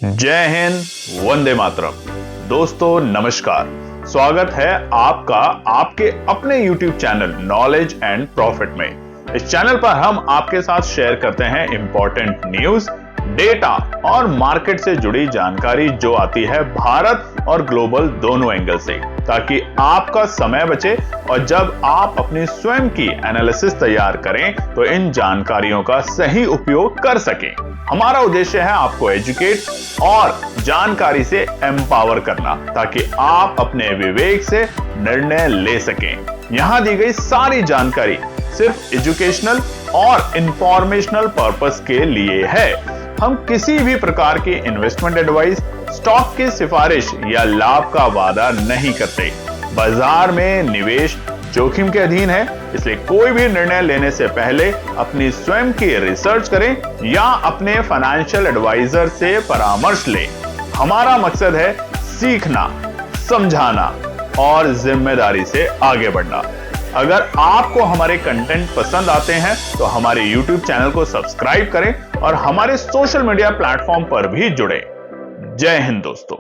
जय हिंद, वंदे मातरम। दोस्तों नमस्कार, स्वागत है आपका आपके अपने YouTube channel knowledge and profit में। इस चैनल पर हम आपके साथ शेयर करते हैं इंपॉर्टेंट न्यूज, डेटा और मार्केट से जुड़ी जानकारी जो आती है भारत और ग्लोबल दोनों एंगल से, ताकि आपका समय बचे और जब आप अपनी स्वयं की एनालिसिस तैयार करें तो इन जानकारियों का सही उपयोग कर सकें। हमारा उद्देश्य है आपको एजुकेट और जानकारी से एम्पावर करना, ताकि आप अपने विवेक से निर्णय ले सकें। यहां दी गई सारी जानकारी सिर्फ एजुकेशनल और इंफॉर्मेशनल पर्पस के लिए है। हम किसी भी प्रकार की इन्वेस्टमेंट एडवाइस, स्टॉक की सिफारिश या लाभ का वादा नहीं करते। बाजार में निवेश जोखिम के अधीन है, इसलिए कोई भी निर्णय लेने से पहले अपनी स्वयं की रिसर्च करें या अपने फाइनेंशियल एडवाइजर से परामर्श लें। हमारा मकसद है सीखना, समझाना और जिम्मेदारी से आगे बढ़ना। अगर आपको हमारे कंटेंट पसंद आते हैं तो हमारे YouTube चैनल को सब्सक्राइब करें और हमारे सोशल मीडिया प्लेटफॉर्म पर भी जुड़ें। जय हिंद दोस्तों।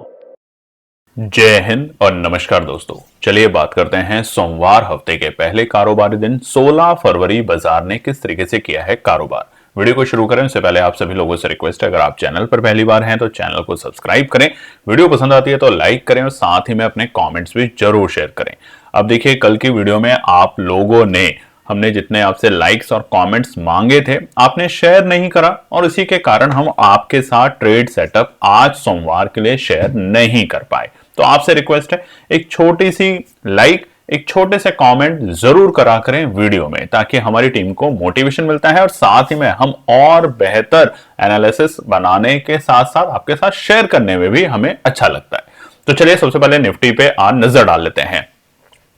जय हिंद और नमस्कार दोस्तों। चलिए बात करते हैं सोमवार हफ्ते के पहले कारोबारी दिन 16 फरवरी बाजार ने किस तरीके से किया है कारोबार। वीडियो को शुरू करें उससे पहले आप सभी लोगों से रिक्वेस्ट है, अगर आप चैनल पर पहली बार हैं तो चैनल को सब्सक्राइब करें, वीडियो पसंद आती है तो लाइक करें और साथ ही में अपने कमेंट्स भी जरूर शेयर करें। अब देखिए, कल की वीडियो में आप लोगों ने हमने जितने आपसे लाइक्स और कमेंट्स मांगे थे आपने शेयर नहीं करा और इसी के कारण हम आपके साथ ट्रेड सेटअप आज सोमवार के लिए शेयर नहीं कर पाए। तो आपसे रिक्वेस्ट है, एक छोटी सी लाइक, एक छोटे से कमेंट जरूर करा करें वीडियो में, ताकि हमारी टीम को मोटिवेशन मिलता है और साथ ही में हम और बेहतर एनालिसिस बनाने के साथ साथ आपके साथ शेयर करने में भी हमें अच्छा लगता है। तो चलिए सबसे पहले निफ्टी पे आज नजर डाल लेते हैं।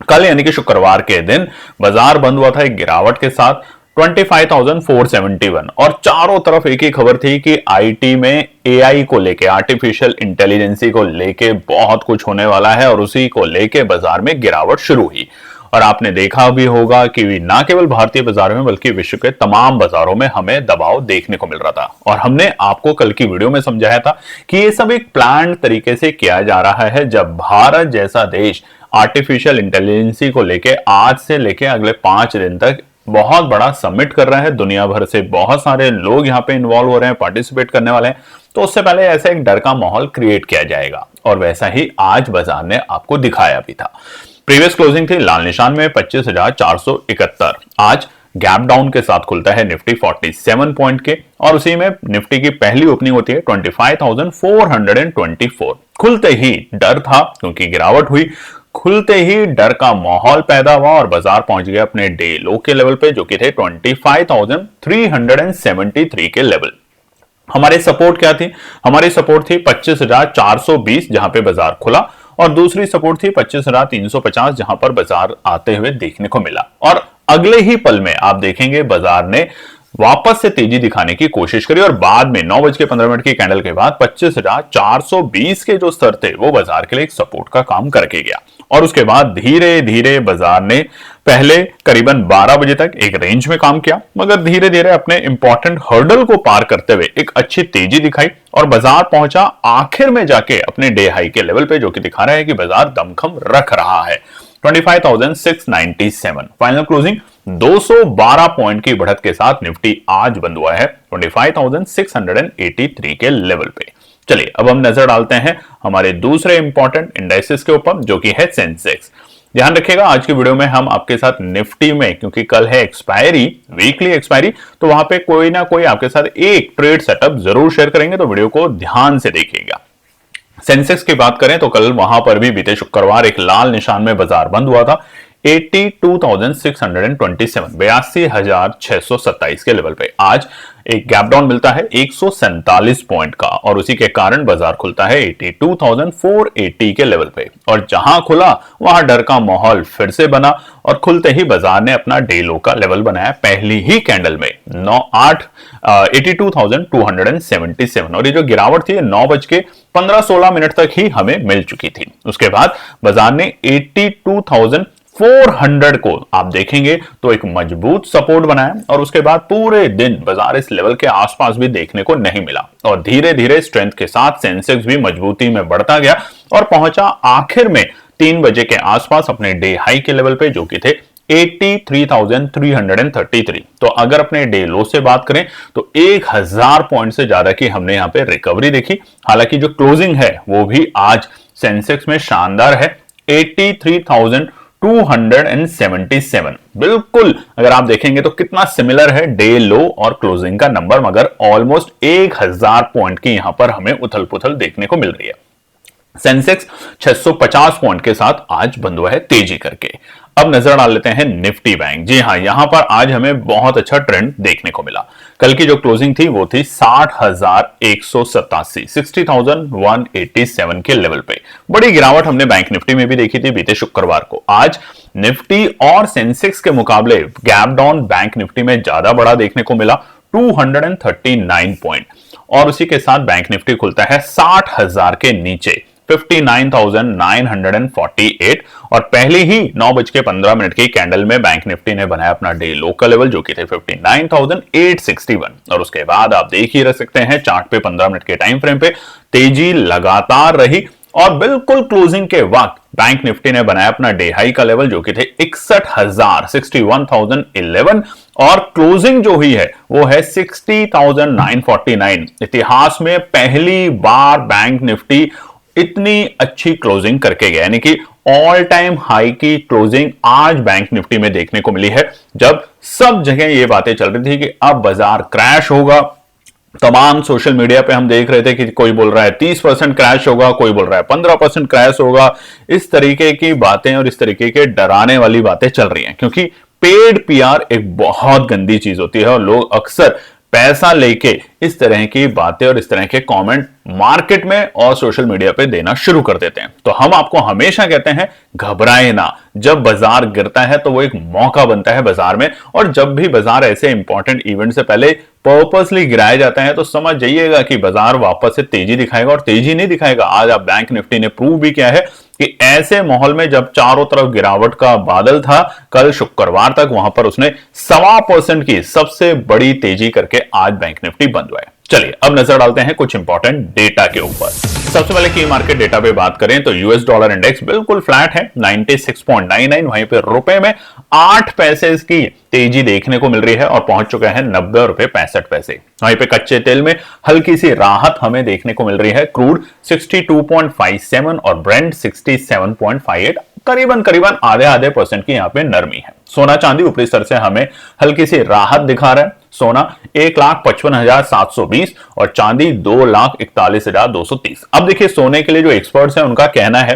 कल यानी कि शुक्रवार के दिन बाजार बंद हुआ था एक गिरावट के साथ 25,471 और चारों तरफ एक ही खबर थी कि आईटी में एआई को लेके, आर्टिफिशियल इंटेलिजेंसी को लेके बहुत कुछ होने वाला है और उसी को लेके बाजार में गिरावट शुरू हुई। और आपने देखा भी होगा कि ना केवल भारतीय बाजार में बल्कि विश्व के तमाम बाजारों में हमें दबाव देखने को मिल रहा था। और हमने आपको कल की वीडियो में समझाया था कि ये सब एक प्लान तरीके से किया जा रहा है। जब भारत जैसा देश आर्टिफिशियल इंटेलिजेंसी को लेके आज से लेके अगले 5 दिन तक बहुत बड़ा समिट कर रहा है, दुनिया भर से बहुत सारे लोग यहाँ पे इन्वॉल्व हो रहे हैं, पार्टिसिपेट करने वाले हैं, तो उससे पहले ऐसा एक डर का माहौल क्रिएट किया जाएगा और वैसा ही आज बाजार ने आपको दिखाया भी था। प्रीवियस क्लोजिंग थी लाल निशान में 25,471। आज गैप डाउन के साथ खुलता है निफ्टी 47 पॉइंट के और उसी में निफ्टी की पहली ओपनिंग होती है 25,424। खुलते ही डर था क्योंकि गिरावट हुई, खुलते ही डर का माहौल पैदा हुआ और बाजार पहुंच गया अपने डे लो के लेवल पे, जो कि थे 25,373 के लेवल। हमारी सपोर्ट क्या थी? हमारी सपोर्ट थी 25,420 जहां पे बाजार खुला और दूसरी सपोर्ट थी 25,350 जहां पर बाजार आते हुए देखने को मिला। और अगले ही पल में आप देखेंगे बाजार ने वापस से तेजी दिखाने की कोशिश करी और बाद में 9:15 की कैंडल के बाद 25,420 के जो स्तर थे वो बाजार के लिए एक सपोर्ट का काम करके गया। और उसके बाद धीरे धीरे बाजार ने पहले करीबन 12 बजे तक एक रेंज में काम किया, मगर धीरे धीरे अपने इंपॉर्टेंट हर्डल को पार करते हुए एक अच्छी तेजी दिखाई और बाजार पहुंचा आखिर में जाके अपने डे हाई के लेवल पे, जो कि दिखा रहा है कि बाजार दमखम रख रहा है 25,697। फाइनल क्लोजिंग 212 पॉइंट की बढ़त के साथ निफ्टी आज बंद हुआ है 25,683 के लेवल पे। चलिए अब हम नजर डालते हैं हमारे दूसरे इंपॉर्टेंट इंडाइसेस के ऊपर, जो कि है सेंसेक्स। ध्यान रखिएगा, आज की वीडियो में हम आपके साथ निफ्टी में, क्योंकि कल है एक्सपायरी, वीकली एक्सपायरी, तो वहां पे कोई ना कोई आपके साथ एक ट्रेड सेटअप जरूर शेयर करेंगे, तो वीडियो को ध्यान से देखिएगा। सेंसेक्स की बात करें तो कल वहां पर भी बीते शुक्रवार एक लाल निशान में बाजार बंद हुआ था 82,627, 82,627 के लेवल पे। आज एक गैप डाउन मिलता है 147 पॉइंट का और उसी के कारण बाजार खुलता है 82,480 के लेवल पे। और जहां खुला वहां डर का माहौल फिर से बना और खुलते ही बाजार ने अपना डे लो का लेवल बनाया पहली ही कैंडल में 82,277। और ये जो गिरावट थी 9:15-16 तक ही हमें मिल चुकी थी। उसके बाद बाजार ने 82,000 400 को आप देखेंगे तो एक मजबूत सपोर्ट बनाया और उसके बाद पूरे दिन बाजार इस लेवल के आसपास भी देखने को नहीं मिला और धीरे धीरे स्ट्रेंथ के साथ सेंसेक्स भी मजबूती में बढ़ता गया और पहुंचा आखिर में 3 बजे के आसपास अपने डे हाई के लेवल पे, जो कि थे 83,333। तो अगर अपने डे लो से बात करें तो 1000 पॉइंट से ज्यादा की हमने यहां पे रिकवरी देखी। हालांकि जो क्लोजिंग है वो भी आज सेंसेक्स में शानदार है, 83,277। बिल्कुल अगर आप देखेंगे तो कितना सिमिलर है डे लो और क्लोजिंग का नंबर, मगर ऑलमोस्ट 1000 पॉइंट की यहां पर हमें उथल पुथल देखने को मिल रही है। सेंसेक्स 650 पॉइंट के साथ आज बंद हुआ है तेजी करके। अब नजर डाल लेते हैं निफ्टी बैंक। जी हां, यहां पर आज हमें बहुत अच्छा ट्रेंड देखने को मिला। कल की जो क्लोजिंग थी वो थी 60,187, 60,187 के लेवल पे। बड़ी गिरावट हमने बैंक निफ्टी में भी देखी थी बीते शुक्रवार को। आज निफ्टी और सेंसेक्स के मुकाबले गैप डाउन बैंक निफ्टी में ज्यादा बड़ा देखने को मिला, 239 पॉइंट, और उसी के साथ बैंक निफ्टी खुलता है 60,000 के नीचे, 59,948, और पहले ही 9:15 की कैंडल में बैंक निफ्टी ने बनाया अपना डे लो का लेवल, जो कि थे 59,861। और उसके बाद आप देख ही रह सकते हैं चार्ट पे 15 मिनट के टाइम फ्रेम पे तेजी लगातार रही और बिल्कुल क्लोजिंग के वक्त बैंक निफ्टी ने बनाया अपना डे हाई का लेवल, जो कि थे 61,011, और क्लोजिंग जो हुई है वो है 60,949। इतिहास में पहली बार बैंक निफ्टी इतनी अच्छी क्लोजिंग करके गया, यानी कि ऑल टाइम हाई की क्लोजिंग आज बैंक निफ्टी में देखने को मिली है। जब सब जगह ये बातें चल रही थी कि अब बाजार क्रैश होगा, तमाम सोशल मीडिया पे हम देख रहे थे कि कोई बोल रहा है 30% क्रैश होगा, कोई बोल रहा है 15% क्रैश होगा, इस तरीके की बातें और इस तरीके के डराने वाली बातें चल रही हैं, क्योंकि पेड पीआर एक बहुत गंदी चीज होती है और लोग अक्सर पैसा लेके इस तरह की बातें और इस तरह के कमेंट मार्केट में और सोशल मीडिया पे देना शुरू कर देते हैं। तो हम आपको हमेशा कहते हैं घबराए ना, जब बाजार गिरता है तो वो एक मौका बनता है बाजार में, और जब भी बाजार ऐसे इंपॉर्टेंट इवेंट से पहले पर्पसली गिराया जाता है तो समझ जाइएगा कि बाजार वापस से तेजी दिखाएगा, और तेजी नहीं दिखाएगा। आज आप बैंक निफ्टी ने प्रूव भी किया है कि ऐसे माहौल में जब चारों तरफ गिरावट का बादल था, कल शुक्रवार तक वहां पर उसने 1.25% की सबसे बड़ी तेजी करके आज बैंक निफ्टी बंद हुआ है। चलिए अब नजर डालते हैं कुछ इंपॉर्टेंट डेटा के ऊपर। सबसे पहले की मार्केट डेटा पे बात करें तो यूएस डॉलर इंडेक्स बिल्कुल फ्लैट है 96.99, वहीं पे रुपए में 8 पैसे की तेजी देखने को मिल रही है और पहुंच चुका है 90.65 रुपए। वहीं पे कच्चे तेल में हल्की सी राहत हमें देखने को मिल रही है, क्रूड 62.57 और ब्रेंट 67.58, करीबन आधे परसेंट की यहाँ पे नरमी है। सोना चांदी ऊपरी स्तर से हमें हल्की सी राहत दिखा रहा है। सोना 1,55,720 और चांदी 2,41,230। अब देखिए सोने के लिए जो एक्सपर्ट्स हैं उनका कहना है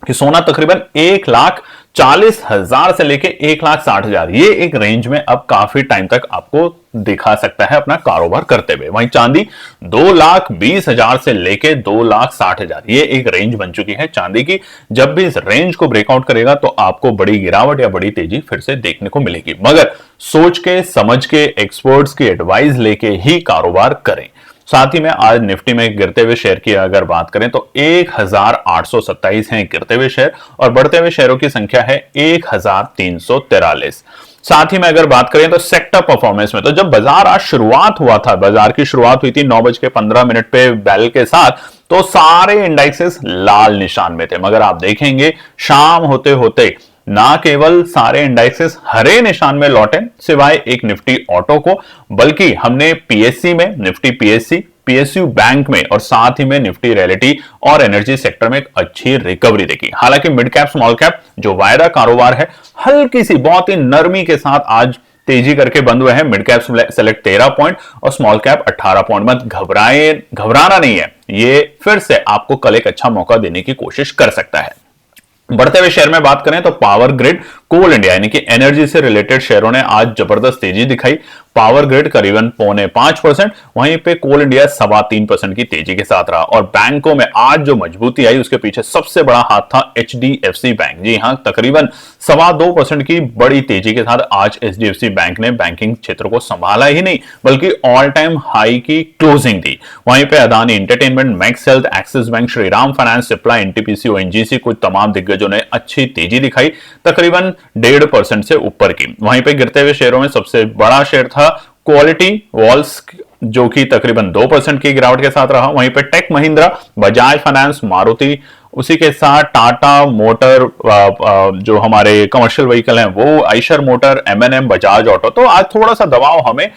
कि सोना तकरीबन 1,40,000 से लेके 1,60,000, ये एक रेंज में अब काफी टाइम तक आपको दिखा सकता है अपना कारोबार करते हुए। वहीं चांदी 2,20,000 से लेके 2,60,000, ये एक रेंज बन चुकी है चांदी की। जब भी इस रेंज को ब्रेकआउट करेगा तो आपको बड़ी गिरावट या बड़ी तेजी फिर से देखने को मिलेगी, मगर सोच के समझ के एक्सपर्ट्स की एडवाइस लेके ही कारोबार करें। साथ ही में आज निफ्टी में गिरते हुए शेयर की अगर बात करें तो 1,827 हैं गिरते हुए शेयर और बढ़ते हुए शेयरों की संख्या है 1,343। साथ ही में अगर बात करें तो सेक्टर परफॉर्मेंस में, तो जब बाजार आज शुरुआत हुआ था, बाजार की शुरुआत हुई थी 9:15 पे बेल के साथ, तो सारे इंडेक्सेस लाल निशान में थे, मगर आप देखेंगे शाम होते होते ना केवल सारे इंडेक्सेस हरे निशान में लौटे सिवाय एक निफ्टी ऑटो को, बल्कि हमने पीएससी में, निफ्टी पीएससी, पीएसयू बैंक में और साथ ही में निफ्टी रियलिटी और एनर्जी सेक्टर में एक अच्छी रिकवरी देखी। हालांकि मिड कैप स्मॉल कैप जो वायदा कारोबार है हल्की सी बहुत ही नरमी के साथ आज तेजी करके बंद हुए हैं। मिड कैप सेलेक्ट 13 पॉइंट और स्मॉल कैप 18 पॉइंट। मत घबराना नहीं है, ये फिर से आपको कल एक अच्छा मौका देने की कोशिश कर सकता है। बढ़ते हुए शेयर में बात करें तो पावर ग्रिड कोल इंडिया यानी कि एनर्जी से रिलेटेड शेयरों ने आज जबरदस्त तेजी दिखाई। पावर ग्रिड करीबन 4.25%, वहीं पे कोल इंडिया 3.25% की तेजी के साथ रहा। और बैंकों में आज जो मजबूती आई उसके पीछे सबसे बड़ा हाथ था एचडीएफसी बैंक। जी हां, तकरीबन 2.25% की बड़ी तेजी के साथ आज एचडीएफसी बैंक ने बैंकिंग क्षेत्र को संभाला ही नहीं बल्कि ऑल टाइम हाई की क्लोजिंग दी। वहीं पे Adani entertainment, max health, axis bank, Shriram finance, Cipla, NTPC, ONGC कुछ तमाम दिग्गजों ने अच्छी तेजी दिखाई, तकरीबन 1.5% से ऊपर की। वहीं पे गिरते हुए शेयरों में सबसे बड़ा शेयर था क्वालिटी वॉल्स, जो कि तकरीबन 2% की गिरावट के साथ रहा। वहीं पे टेक महिंद्रा, बजाज फाइनेंस, मारुति, उसी के साथ टाटा मोटर, जो हमारे कमर्शियल व्हीकल हैं वो, Eicher motor, M&M, Bajaj auto. तो आज थोड़ा सा दबाव हमें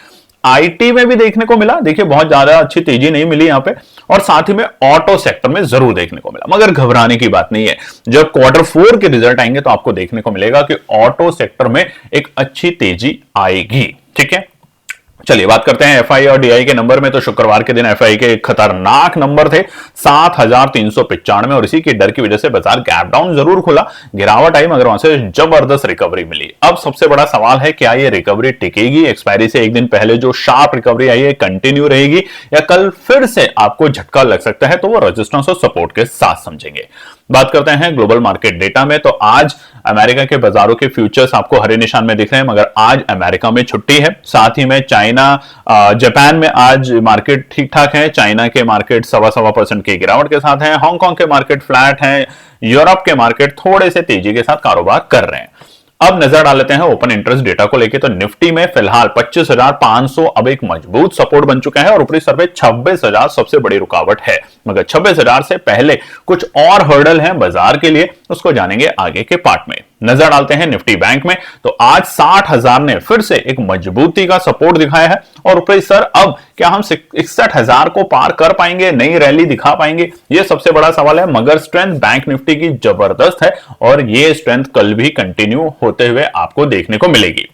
आईटी में भी देखने को मिला। देखिए बहुत ज्यादा अच्छी तेजी नहीं मिली यहां पे, और साथ ही में ऑटो सेक्टर में जरूर देखने को मिला, मगर घबराने की बात नहीं है। जब Q4 के रिजल्ट आएंगे तो आपको देखने को मिलेगा कि ऑटो सेक्टर में एक अच्छी तेजी आएगी। ठीक है, चलिए बात करते हैं एफआई और डीआई के नंबर में। तो शुक्रवार के दिन एफआई के खतरनाक नंबर थे 7,395, और इसी के डर की वजह से बाजार गैप डाउन जरूर खुला, गिरावट आई, मगर वहां से जबरदस्त रिकवरी मिली। अब सबसे बड़ा सवाल है, क्या ये रिकवरी टिकेगी? एक्सपायरी से एक दिन पहले जो शार्प रिकवरी आई है कंटिन्यू रहेगी या कल फिर से आपको झटका लग सकता है? तो वो रेजिस्टेंस और सपोर्ट के साथ समझेंगे। बात करते हैं ग्लोबल मार्केट डेटा में। तो आज अमेरिका के बाजारों के फ्यूचर्स आपको हरे निशान में दिख रहे हैं, मगर आज अमेरिका में छुट्टी है। साथ ही में चाइना, जापान में आज मार्केट ठीक ठाक है। चाइना के मार्केट 2.25% की गिरावट के साथ हैं। हांगकांग के मार्केट फ्लैट हैं। यूरोप के मार्केट थोड़े से तेजी के साथ कारोबार कर रहे हैं। अब नजर डाल लेते हैं ओपन इंटरेस्ट डेटा को लेके। तो निफ्टी में फिलहाल 25,500 अब एक मजबूत सपोर्ट बन चुका है, और ऊपरी स्तर पे 26,000 सबसे बड़ी रुकावट है। मगर 26,000 से पहले कुछ और हर्डल हैं बाजार के लिए, उसको जानेंगे आगे के पार्ट में। नजर डालते हैं निफ्टी बैंक में। तो आज 60,000 ने फिर से एक मजबूती का सपोर्ट दिखाया है, और ऊपरी स्तर अब क्या हम 61,000 को पार कर पाएंगे, नई रैली दिखा पाएंगे? यह सबसे बड़ा सवाल है। मगर स्ट्रेंथ बैंक निफ्टी की जबरदस्त है, और यह स्ट्रेंथ कल भी कंटिन्यू होते हुए आपको देखने को मिलेगी।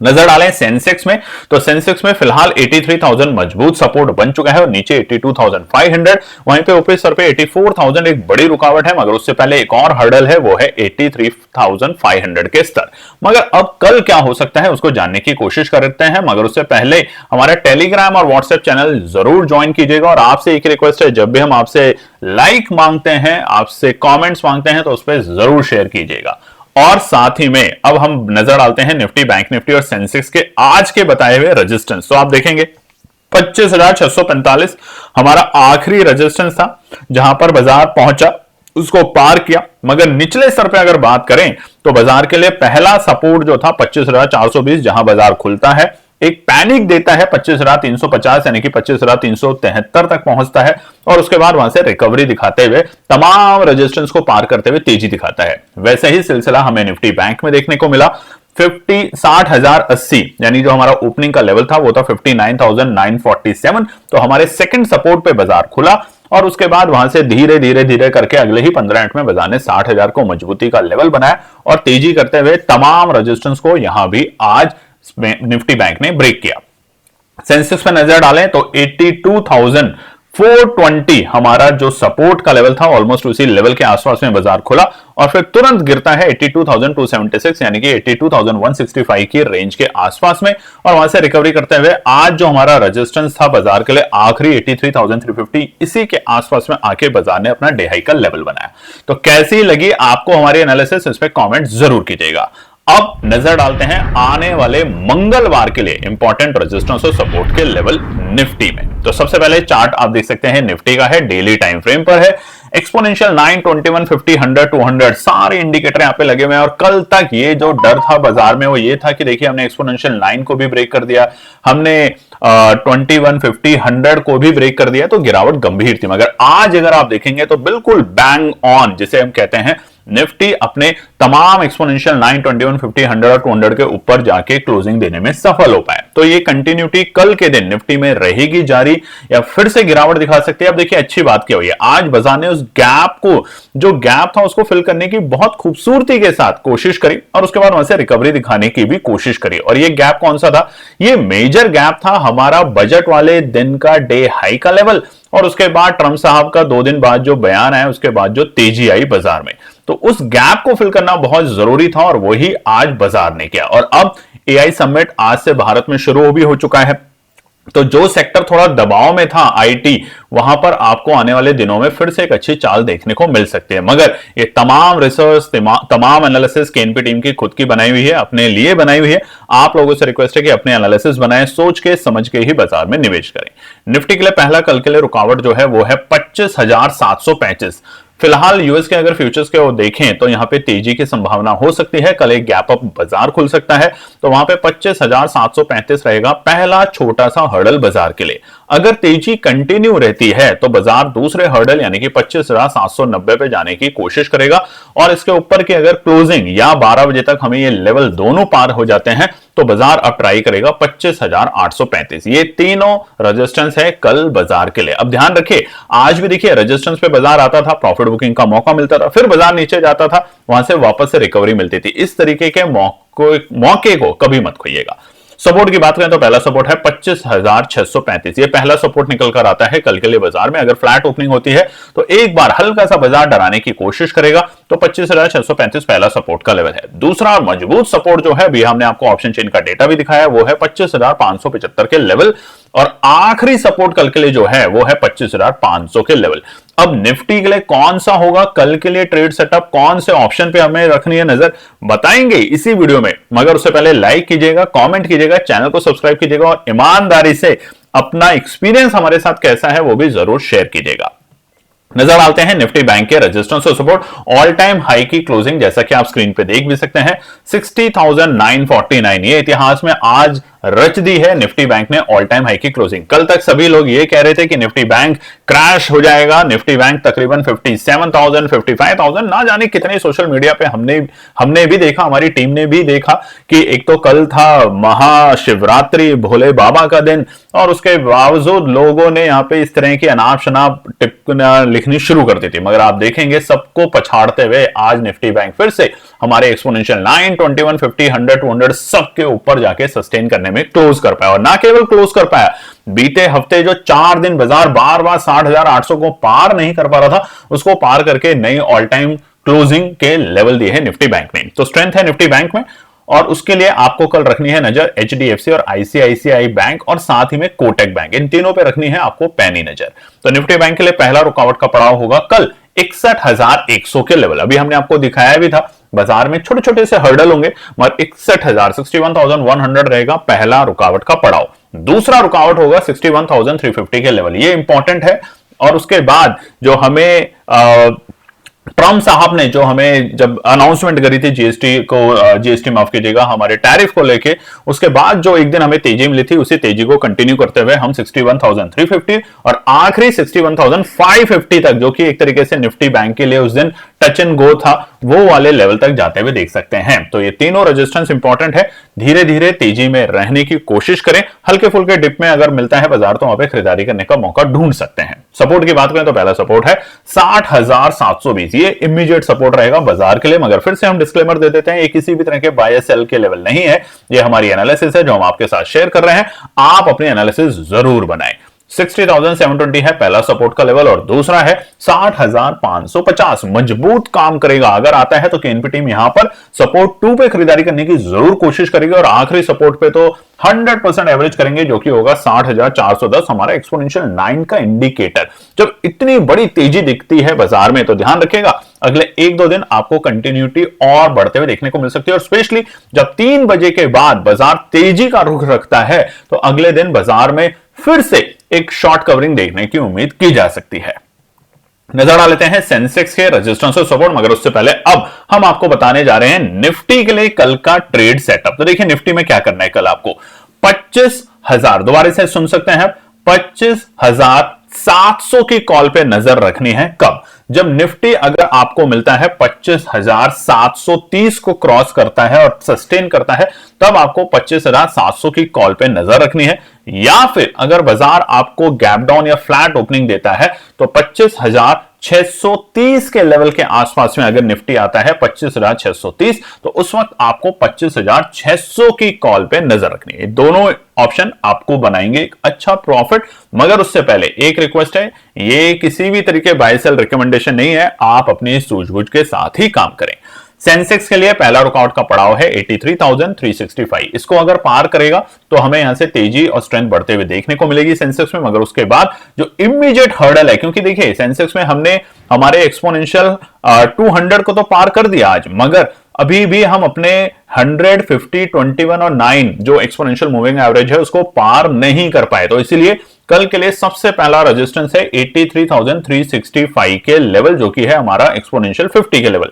नजर डालें सेंसेक्स में। तो सेंसेक्स में फिलहाल 83,000 मजबूत सपोर्ट बन चुका है, और नीचे 82,500, वहीं पे ऊपरी स्तर पे 84,000 एक बड़ी रुकावट है। मगर उससे पहले एक और हर्डल है, वो है 83,500 के स्तर। मगर अब कल क्या हो सकता है उसको जानने की कोशिश करते हैं, मगर उससे पहले हमारा टेलीग्राम और व्हाट्सएप चैनल जरूर ज्वाइन कीजिएगा। और आपसे एक रिक्वेस्ट है, जब भी हम आपसे लाइक मांगते हैं, आपसे कॉमेंट्स मांगते हैं, तो उस पर जरूर शेयर कीजिएगा। और साथ ही में अब हम नजर डालते हैं निफ्टी, बैंक निफ्टी और सेंसेक्स के आज के बताए हुए रेजिस्टेंस। तो आप देखेंगे 25,645 हमारा आखिरी रेजिस्टेंस था, जहां पर बाजार पहुंचा, उसको पार किया। मगर निचले स्तर पे अगर बात करें तो बाजार के लिए पहला सपोर्ट जो था 25,420, जहां बाजार खुलता है, एक पैनिक देता है 25,350 यानी कि 25,373 तक पहुंचता है, और उसके बाद वहां से रिकवरी दिखाते हुए तमाम रेजिस्टेंस को पार करते हुए तेजी दिखाता है। वैसे ही सिलसिला हमें निफ्टी बैंक में देखने को मिला। 60,080 यानी जो हमारा ओपनिंग का लेवल था वो था 59,947। तो हमारे सेकंड सपोर्ट पे बाजार खुला, और उसके बाद वहां से धीरे धीरे धीरे करके अगले ही 15 मिनट में बाजार ने 60,000 को मजबूती का लेवल बनाया, और तेजी करते हुए तमाम रेजिस्टेंस को यहां भी आज निफ्टी बैंक ने ब्रेक किया। सेंसेक्स पे नजर डालें तो 82,420 हमारा जो सपोर्ट का लेवल था, ऑलमोस्ट उसी लेवल के आसपास में बाजार खुला, और फिर तुरंत गिरता है 82,276 यानी कि 82,165 की रेंज के आसपास में, और वहां से रिकवरी करते हुए आज जो हमारा रेजिस्टेंस था बाजार के लिए आखिरी 83,350, इसी के आसपास में आके बाजार ने अपना डे हाई का लेवल बनाया। तो कैसी लगी आपको हमारी एनालिसिस, इस पे कमेंट जरूर कीजिएगा। अब नजर डालते हैं आने वाले मंगलवार के लिए इंपॉर्टेंट रेजिस्टेंस और सपोर्ट के लेवल निफ्टी में। तो सबसे पहले चार्ट आप देख सकते हैं निफ्टी का है, डेली टाइम फ्रेम पर है। एक्सपोनेंशियल 9, 21, 50, 100, 200 सारे इंडिकेटर यहां पे लगे हुए हैं, और कल तक ये जो डर था बाजार में वो ये था कि देखिए हमने एक्सपोनेंशियल 9 को भी ब्रेक कर दिया, हमने 21, 50, 100 को भी ब्रेक कर दिया, तो गिरावट गंभीर थी। मगर आज अगर आप देखेंगे तो बिल्कुल बैंग ऑन, जिसे हम कहते हैं, निफ्टी अपने तमाम एक्सपोनेंशियल 9, 21, 50, 100 और 200 के ऊपर जाके क्लोजिंग देने में सफल हो पाए। तो ये कंटिन्यूटी कल के दिन निफ्टी में रहेगी जारी, या फिर से गिरावट दिखा सकती है। अब देखिए अच्छी बात क्या हुई है, आज बाजार ने उस गैप को, जो गैप था उसको फिल करने की बहुत खूबसूरती के साथ कोशिश करी, और उसके बाद वहां से रिकवरी दिखाने की भी कोशिश करी। और ये गैप कौन सा था? ये मेजर गैप था हमारा बजट वाले दिन का डे हाई का लेवल, और उसके बाद ट्रंप साहब का 2 दिन बाद जो बयान आया, उसके बाद जो तेजी आई बाजार में, तो उस गैप को फिल करना बहुत जरूरी था और वही आज बाजार ने किया। और अब एआई समिट आज से भारत में शुरू भी हो चुका है, तो जो सेक्टर थोड़ा दबाव में था आईटी, वहां पर आपको आने वाले दिनों में फिर से एक अच्छी चाल देखने को मिल सकती है। मगर ये तमाम रिसर्च, तमाम एनालिसिस केएनपी टीम की खुद की बनाई हुई है, अपने लिए बनाई हुई है। आप लोगों से रिक्वेस्ट है कि अपने एनालिसिस बनाएं, सोच के समझ के ही बाजार में निवेश करें। निफ्टी के लिए पहला कल के लिए रुकावट जो है वो है 25,735। फिलहाल यूएस के अगर फ्यूचर्स के वो देखें तो यहां पे तेजी की संभावना हो सकती है, कल एक गैप अप बाजार खुल सकता है, तो वहां पे 25,735 रहेगा पहला छोटा सा हर्डल बाजार के लिए। अगर तेजी कंटिन्यू रहती है तो बाजार दूसरे हर्डल यानी कि 25,790 पे जाने की कोशिश करेगा, और इसके ऊपर की अगर क्लोजिंग या 12 बजे तक हमें ये लेवल दोनों पार हो जाते हैं तो बाजार अब ट्राई करेगा 25,835। ये तीनों रेजिस्टेंस है कल बाजार के लिए। अब ध्यान रखिए, आज भी देखिए रेजिस्टेंस पे बाजार आता था, प्रॉफिट बुकिंग का मौका मिलता था, फिर बाजार नीचे जाता था, वहां से वापस से रिकवरी मिलती थी। इस तरीके के मौके को कभी मत खोइएगा। सपोर्ट की बात करें तो पहला सपोर्ट है 25,635। ये पहला सपोर्ट निकल कर आता है कल के लिए बाजार में। अगर फ्लैट ओपनिंग होती है तो एक बार हल्का सा बाजार डराने की कोशिश करेगा, तो 25,635 पहला सपोर्ट का लेवल है। दूसरा और मजबूत सपोर्ट जो है, अभी हमने आपको ऑप्शन चेन का डेटा भी दिखाया, वो है 25,575 के लेवल, और आखिरी सपोर्ट कल के लिए जो है वो है 25,500 के लेवल। अब निफ्टी के लिए कौन सा होगा कल के लिए ट्रेड सेटअप, कौन से ऑप्शन पे हमें रखनी है नजर, बताएंगे इसी वीडियो में। मगर उससे पहले लाइक कीजिएगा, कमेंट कीजिएगा, चैनल को सब्सक्राइब कीजिएगा और ईमानदारी से अपना एक्सपीरियंस हमारे साथ कैसा है वो भी जरूर शेयर कीजिएगा। नजर डालते हैं निफ्टी बैंक के रेजिस्टेंस और सपोर्ट। ऑल टाइम हाई की क्लोजिंग जैसा कि आप स्क्रीन पे देख भी सकते हैं 60,949। ये इतिहास में आज रच दी है निफ्टी बैंक ने ऑल टाइम हाई की क्लोजिंग। कल तक सभी लोग ये कह रहे थे कि निफ्टी बैंक क्रैश हो जाएगा, निफ्टी बैंक तकरीबन 57,000 55,000, ना जाने कितने सोशल मीडिया पे हमने भी देखा, हमारी टीम ने भी देखा कि एक तो कल था महाशिवरात्रि, भोले बाबा का दिन, और उसके बावजूद लोगों ने यहाँ पे इस तरह की अनाप शनाप टिप्पणियां लिखनी शुरू कर दी थी। मगर आप देखेंगे सबको पछाड़ते हुए आज निफ्टी बैंक फिर से हमारे एक्सपोनेंशियल 9, 21, 50, 100, 200 सबके ऊपर जाके सस्टेन करने में क्लोज कर पाया। और ना केवल क्लोज कर पाया, बीते हफ्ते जो 4 दिन बाजार बार बार 60,800 को पार नहीं कर पा रहा था, उसको पार करके नई ऑल टाइम क्लोजिंग के लेवल दिए हैं निफ्टी बैंक ने। तो स्ट्रेंथ है निफ्टी बैंक में, और उसके लिए आपको कल रखनी है नजर एचडीएफसी और आईसीआईसीआई बैंक, और साथ ही में कोटक बैंक, इन तीनों पे रखनी है आपको पैनी नजर। तो निफ्टी बैंक के लिए पहला रुकावट का पड़ाव होगा कल 61,100 के लेवल। अभी हमने आपको दिखाया भी था, बाजार में छोटे छोटे से हर्डल होंगे, मगर 61,100 रहेगा पहला रुकावट का पड़ाव। दूसरा रुकावट होगा 61,350 के लेवल, ये इंपॉर्टेंट है। और उसके बाद जो हमें ट्रम्प साहब ने जो हमें जब अनाउंसमेंट करी थी जीएसटी माफ कीजिएगा, हमारे टैरिफ को लेके, उसके बाद जो एक दिन हमें तेजी मिली थी, उसी तेजी को कंटिन्यू करते हुए हम 61,350 और आखिरी 61,550 तक, जो कि एक तरीके से निफ्टी बैंक के लिए उस दिन टच एंड गो था, वो वाले लेवल तक जाते हुए देख सकते हैं। तो ये तीनों रेजिस्टेंस इंपॉर्टेंट है, धीरे धीरे तेजी में रहने की कोशिश करें। हल्के फुल्के डिप में अगर मिलता है बाजार तो वहां पे खरीदारी करने का मौका ढूंढ सकते हैं। सपोर्ट की बात करें तो पहला सपोर्ट है 60,720, ये इमीडिएट सपोर्ट रहेगा बाजार के लिए। मगर फिर से हम डिस्क्लेमर दे देते हैं, ये किसी भी तरह के बाय या सेल के लेवल नहीं है, ये हमारी एनालिसिस है जो हम आपके साथ शेयर कर रहे हैं। आप अपनी एनालिसिस जरूर बनाएं। 60,720 है पहला सपोर्ट का लेवल, और दूसरा है 60,550, मजबूत काम करेगा। अगर आता है तो केएनपी टीम यहां पर सपोर्ट 2 पे खरीदारी करने की जरूर कोशिश करेगी, और आखिरी सपोर्ट पे तो 100% एवरेज करेंगे, जो कि होगा 60,410, हमारा एक्सपोनेंशियल 9 का इंडिकेटर। जब इतनी बड़ी तेजी दिखती है बाजार में तो ध्यान रखिएगा, अगले 1-2 दिन आपको कंटिन्यूटी और बढ़ते हुए देखने को मिल सकती है। और स्पेशली जब 3 बजे के बाद बाजार तेजी का रुख रखता है तो अगले दिन बाजार में फिर से एक शॉर्ट कवरिंग देखने की उम्मीद की जा सकती है। नजर डाल लेते हैं सेंसेक्स के रेजिस्टेंस और सपोर्ट, मगर उससे पहले अब हम आपको बताने जा रहे हैं निफ्टी के लिए कल का ट्रेड सेटअप। तो देखिए निफ्टी में क्या करना है कल आपको, 25,000, दोबारा से सुन सकते हैं, 25,700 की कॉल पे नजर रखनी है। कब? जब निफ्टी अगर आपको मिलता है 25,730 को क्रॉस करता है और सस्टेन करता है, तब आपको 25,700 की कॉल पे नजर रखनी है। या फिर अगर बाजार आपको गैप डाउन या फ्लैट ओपनिंग देता है तो 25,000 2630 के लेवल के आसपास में अगर निफ्टी आता है 25,630, तो उस वक्त आपको 25,600 की कॉल पे नजर रखनी है। दोनों ऑप्शन आपको बनाएंगे एक अच्छा प्रॉफिट। मगर उससे पहले एक रिक्वेस्ट है, ये किसी भी तरीके बाय सेल रिकमेंडेशन नहीं है, आप अपनी सूझबूझ के साथ ही काम करें। सेंसेक्स के लिए पहला रुकावट का पड़ाव है 83,365। इसको अगर पार करेगा तो हमें यहां से तेजी और स्ट्रेंथ बढ़ते हुए देखने को मिलेगी सेंसेक्स में। मगर उसके बाद जो इमीडिएट हर्डल है, क्योंकि देखिए सेंसेक्स में हमने हमारे एक्सपोनेंशियल 200 को तो पार कर दिया आज, मगर अभी भी हम अपने 100, 50, 21 और 9 जो एक्सपोनेंशियल मूविंग एवरेज है उसको पार नहीं कर पाए। तो इसीलिए कल के लिए सबसे पहला रेजिस्टेंस है 83,365 के लेवल, जो कि है हमारा एक्सपोनेंशियल 50 के लेवल।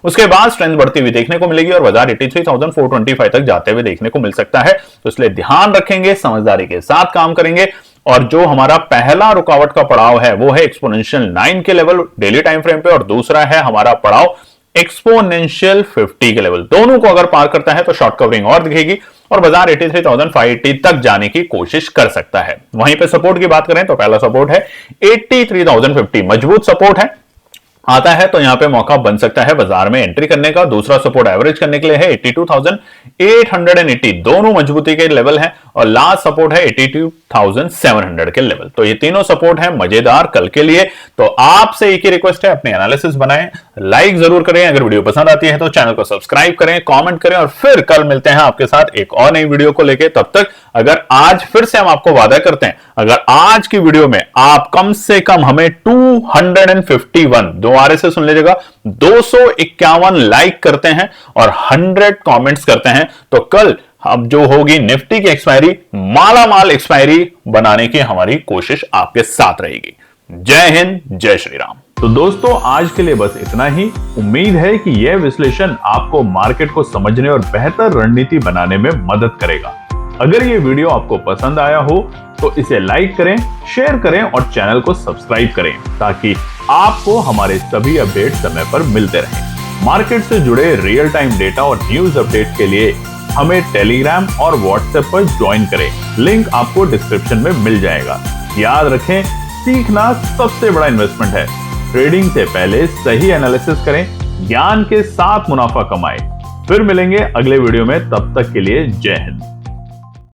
उसके बाद स्ट्रेंथ बढ़ती हुई देखने को मिलेगी और बाजार 83,425 तक जाते हुए देखने को मिल सकता है। तो इसलिए ध्यान रखेंगे, समझदारी के साथ काम करेंगे। और जो हमारा पहला रुकावट का पड़ाव है वो है एक्सपोनेंशियल 9 के लेवल डेली टाइम फ्रेम पे, और दूसरा है हमारा पड़ाव एक्सपोनेंशियल 50 के लेवल। दोनों को अगर पार करता है तो शॉर्ट कवरिंग और दिखेगी और बाजार 83,580 तक जाने की कोशिश कर सकता है। वहीं पे सपोर्ट की बात करें तो पहला सपोर्ट है 83,050, मजबूत सपोर्ट है, आता है तो यहां पे मौका बन सकता है बाजार में एंट्री करने का। दूसरा सपोर्ट एवरेज करने के लिए है 82,880, दोनों मजबूती के लेवल हैं। और लास्ट सपोर्ट है 82,700 के लेवल। तो ये तीनों सपोर्ट है मजेदार कल के लिए। तो आपसे एक ही रिक्वेस्ट है, अपने एनालिसिस बनाएं, लाइक जरूर करें, अगर वीडियो पसंद आती है तो चैनल को सब्सक्राइब करें, कमेंट करें, और फिर कल मिलते हैं आपके साथ एक और नई वीडियो को लेकर। तब तक अगर आज फिर से हम आपको वादा करते हैं, अगर आज की वीडियो में आप कम से कम हमें 251, दोबारा से सुन लीजिएगा, 251 लाइक करते हैं और 100 कमेंट्स करते हैं, तो कल अब जो होगी निफ्टी की एक्सपायरी, माला माल एक्सपायरी बनाने की हमारी कोशिश आपके साथ रहेगी। जय हिंद, जय श्री राम। तो दोस्तों आज के लिए बस इतना ही। उम्मीद है कि यह विश्लेषण आपको मार्केट को समझने और बेहतर रणनीति बनाने में मदद करेगा। अगर ये वीडियो आपको पसंद आया हो तो इसे लाइक करें, शेयर करें और चैनल को सब्सक्राइब करें, ताकि आपको हमारे सभी अपडेट समय पर मिलते रहें। मार्केट से जुड़े रियल टाइम डेटा और न्यूज अपडेट के लिए हमें टेलीग्राम और व्हाट्सएप पर ज्वाइन करें, लिंक आपको डिस्क्रिप्शन में मिल जाएगा। याद रखें, सीखना सबसे बड़ा इन्वेस्टमेंट है। ट्रेडिंग से पहले सही एनालिसिस करें, ज्ञान के साथ मुनाफा कमाएं। फिर मिलेंगे अगले वीडियो में, तब तक के लिए जय हिंद।